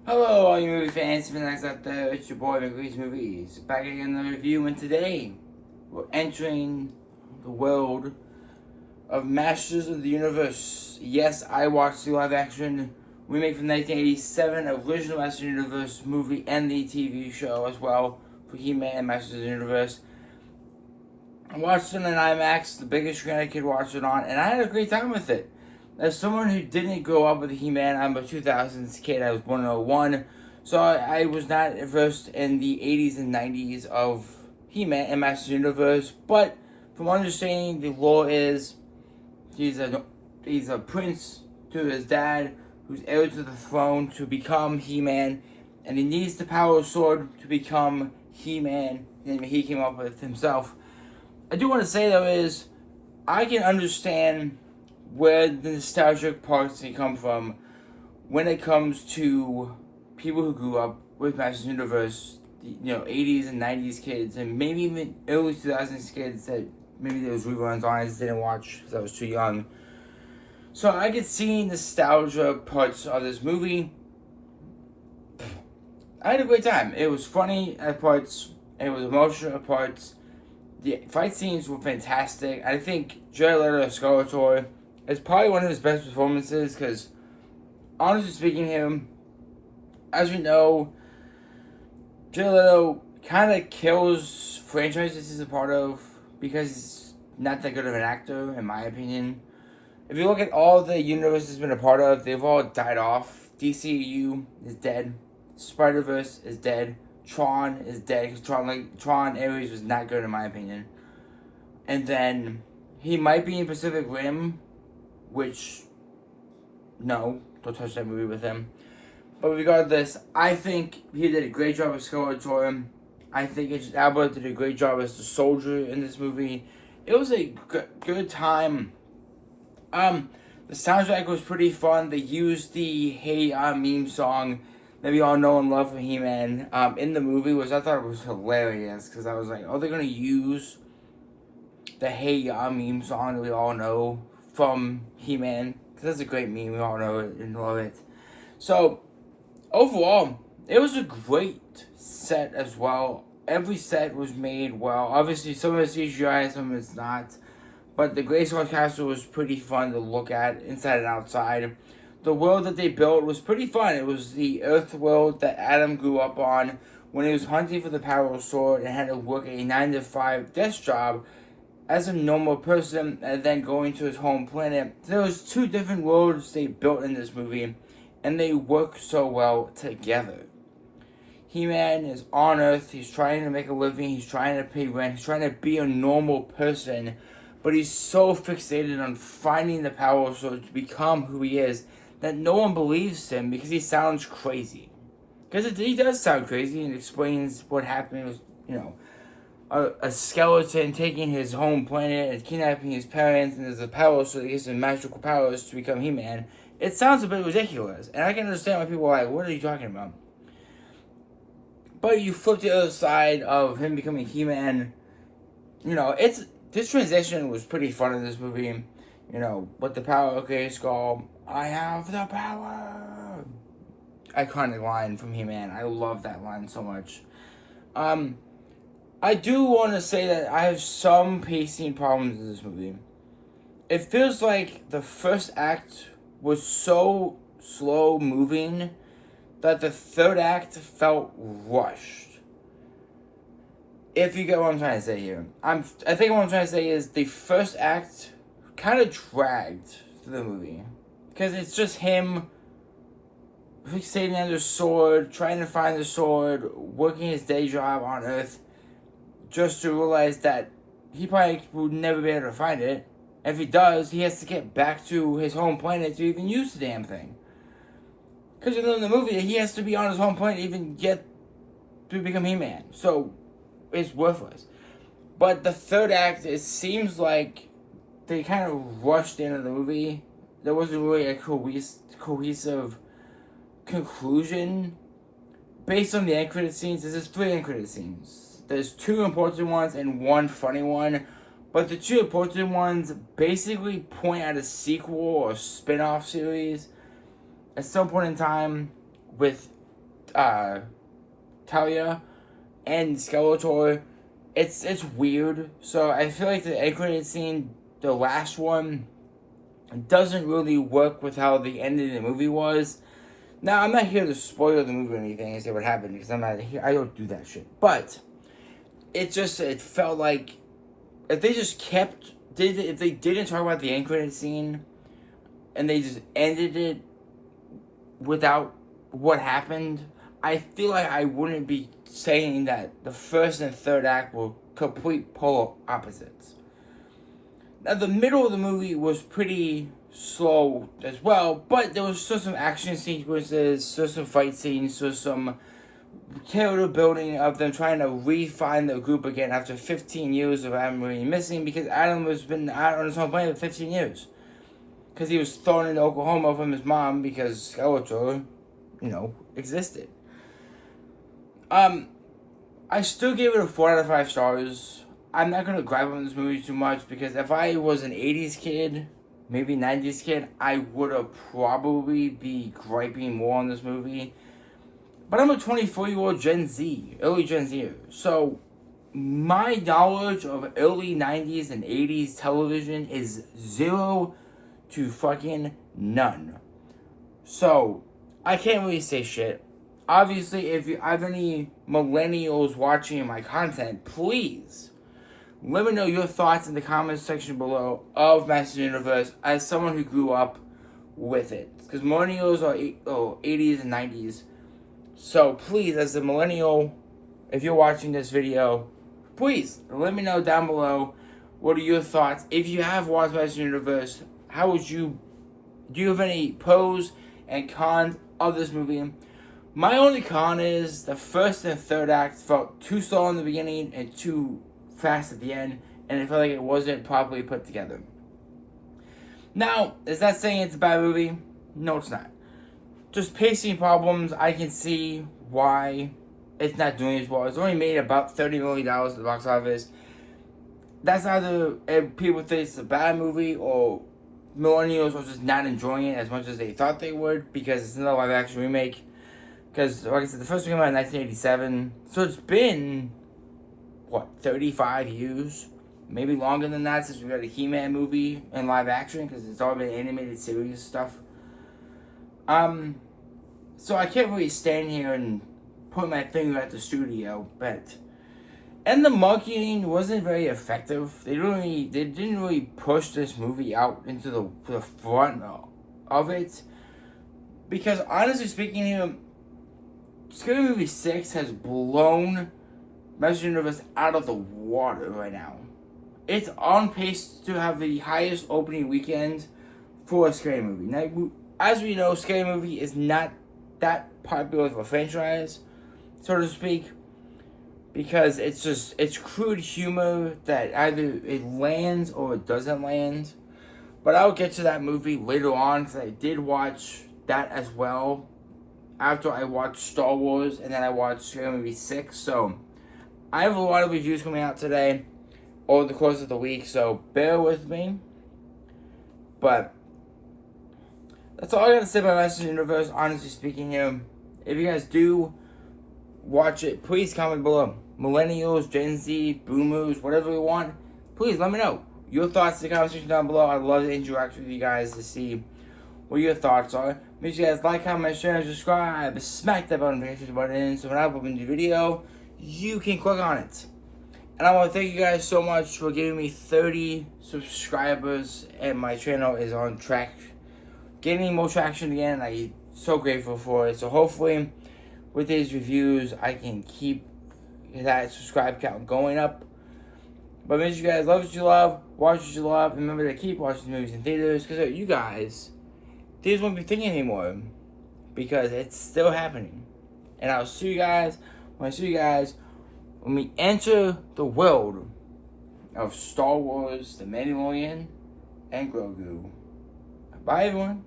Hello, all you movie fans, fanatics out there. It's your boy McGree's Movies, back again with a review. And today we're entering the world of Masters of the Universe. Yes, I watched the live-action remake from 1987 original Masters of the Universe movie and the TV show as well for He-Man and Masters of the Universe. I watched it on IMAX, the biggest screen I could watch it on, and I had a great time with it. As someone who didn't grow up with He-Man, I'm a 2000s kid. I was born in 01, so I was not versed in the 80s and 90s of He-Man and Masters of the Universe. But from understanding, the lore is he's a prince to his dad, who's heir to the throne to become He-Man, and he needs the power sword to become He-Man. And he came up with himself. I do want to say though is I can understand where the nostalgic parts can come from when it comes to people who grew up with Masters of the Universe, 80s and 90s kids, and maybe even early 2000s kids that maybe there was reruns on I just didn't watch because I was too young. So I could see nostalgia parts of this movie. I had a great time. It was funny at parts, it was emotional at parts. The fight scenes were fantastic. I think Jared Leto as Skeletor is probably one of his best performances because, honestly speaking, him, as we know, Jared Leto kind of kills franchises he's a part of because he's not that good of an actor, in my opinion. If you look at all the universes he's been a part of, they've all died off. DCU is dead. Spider-Verse is dead. Tron is dead because Tron Ares was not good in my opinion. And then he might be in Pacific Rim, which, no, don't touch that movie with him. But regardless, I think he did a great job as Skeletor. I think Idris Elba did a great job as the soldier in this movie. It was a good time. The soundtrack was pretty fun. They used the Hey meme song that we all know and love from He-Man in the movie, which I thought was hilarious because I was like, oh, they're going to use the Hey meme song that we all know from He-Man, because that's a great meme, we all know it and love it. So, overall, it was a great set as well. Every set was made well. Obviously, some of it's CGI, some of it's not. But the Grayskull Castle was pretty fun to look at, inside and outside. The world that they built was pretty fun. It was the Earth world that Adam grew up on when he was hunting for the power sword and had to work a 9-to-5 desk job as a normal person and then going to his home planet. There was two different worlds they built in this movie, and they work so well together. He-Man is on Earth, he's trying to make a living, he's trying to pay rent, he's trying to be a normal person, but he's so fixated on finding the power sword to become who he is that no one believes him because he sounds crazy. Because he does sound crazy and explains what happened with, a skeleton taking his home planet and kidnapping his parents, and there's a power so he gives him magical powers to become He-Man. It sounds a bit ridiculous, and I can understand why people are like, what are you talking about? But you flip the other side of him becoming He-Man, this transition was pretty fun in this movie. With the power of Grayskull, I have the power. Iconic line from He-Man. I love that line so much. I do want to say that I have some pacing problems in this movie. It feels like the first act was so slow moving that the third act felt rushed. If you get what I'm trying to say here. I think what I'm trying to say is the first act kind of dragged through the movie. Because it's just him fixating on the sword, trying to find the sword, working his day job on Earth, just to realize that he probably would never be able to find it. If he does, he has to get back to his home planet to even use the damn thing. Because in the movie, he has to be on his home planet to even get to become He-Man. So, it's worthless. But the third act, it seems like they kind of rushed into the movie. There wasn't really a cohesive conclusion. Based on the end credit scenes, there's 3 end credit scenes. There's 2 important ones and 1 funny one. But the 2 important ones basically point at a sequel or spin-off series at some point in time with Talia and Skeletor. It's weird. So I feel like the end credit scene, the last one, doesn't really work with how the end of the movie was. Now, I'm not here to spoil the movie or anything and say what happened, because I'm not here. I don't do that shit. But it felt like if they just if they didn't talk about the end credit scene and they just ended it without what happened, I feel like I wouldn't be saying that the first and third act were complete polar opposites. Now, the middle of the movie was pretty slow as well, but there was still some action sequences, still some fight scenes, still some character building of them trying to re-find the group again after 15 years of Adam being missing, because Adam has been out on his home planet for 15 years. Because he was thrown into Oklahoma from his mom because Skeletor, existed. I still give it a 4 out of 5 stars. I'm not going to gripe on this movie too much, because if I was an 80s kid, maybe 90s kid, I would have probably be griping more on this movie. But I'm a 24-year-old Gen Z, early Gen Z. So my knowledge of early 90s and 80s television is 0 to fucking none. So I can't really say shit. Obviously, if you have any millennials watching my content, please let me know your thoughts in the comments section below of Master Universe as someone who grew up with it. Because millennials are 80s and 90s. So please, as a millennial, if you're watching this video, please let me know down below what are your thoughts. If you have watched Master Universe, do you have any pros and cons of this movie? My only con is the first and third act felt too slow in the beginning and too fast at the end, and it felt like it wasn't properly put together. Now, is that saying it's a bad movie? No, it's not. Just pacing problems. I can see why it's not doing as well. It's only made about $30 million at the box office. That's either people think it's a bad movie, or millennials are just not enjoying it as much as they thought they would, because it's another live action remake. Because, like I said, the first one came out in 1987, so it's been 35 years, maybe longer than that, since we got a He-Man movie in live action, because it's all been animated series stuff. So I can't really stand here and point my finger at the studio, and the marketing wasn't very effective. They didn't really push this movie out into the front of it, because honestly speaking here, Scary Movie 6 has blown Master Universe out of the water right now. It's on pace to have the highest opening weekend for a Scary Movie. Now, as we know, Scary Movie is not that popular of a franchise, so to speak, because it's crude humor that either it lands or it doesn't land. But I'll get to that movie later on, because I did watch that as well after I watched Star Wars, and then I watched Scary Movie 6. So I have a lot of reviews coming out today over the course of the week, so bear with me. But that's all I gotta say about Master Universe, honestly speaking here. If you guys do watch it, please comment below. Millennials, Gen Z, Boomers, whatever you want, please let me know your thoughts in the comment section down below. I'd love to interact with you guys to see what your thoughts are. Make sure you guys like, comment, share, and subscribe. Smack that notification button so when I upload a new video, you can click on it. And I want to thank you guys so much for giving me 30 subscribers, and my channel is on track, gaining more traction again. I'm so grateful for it. So hopefully with these reviews, I can keep that subscribe count going up. But make sure you guys love what you love, watch what you love, and remember to keep watching movies in theaters, because you guys, theaters won't be thinking anymore, because it's still happening. And I'll see you guys when we enter the world of Star Wars, The Mandalorian, and Grogu. Bye, everyone.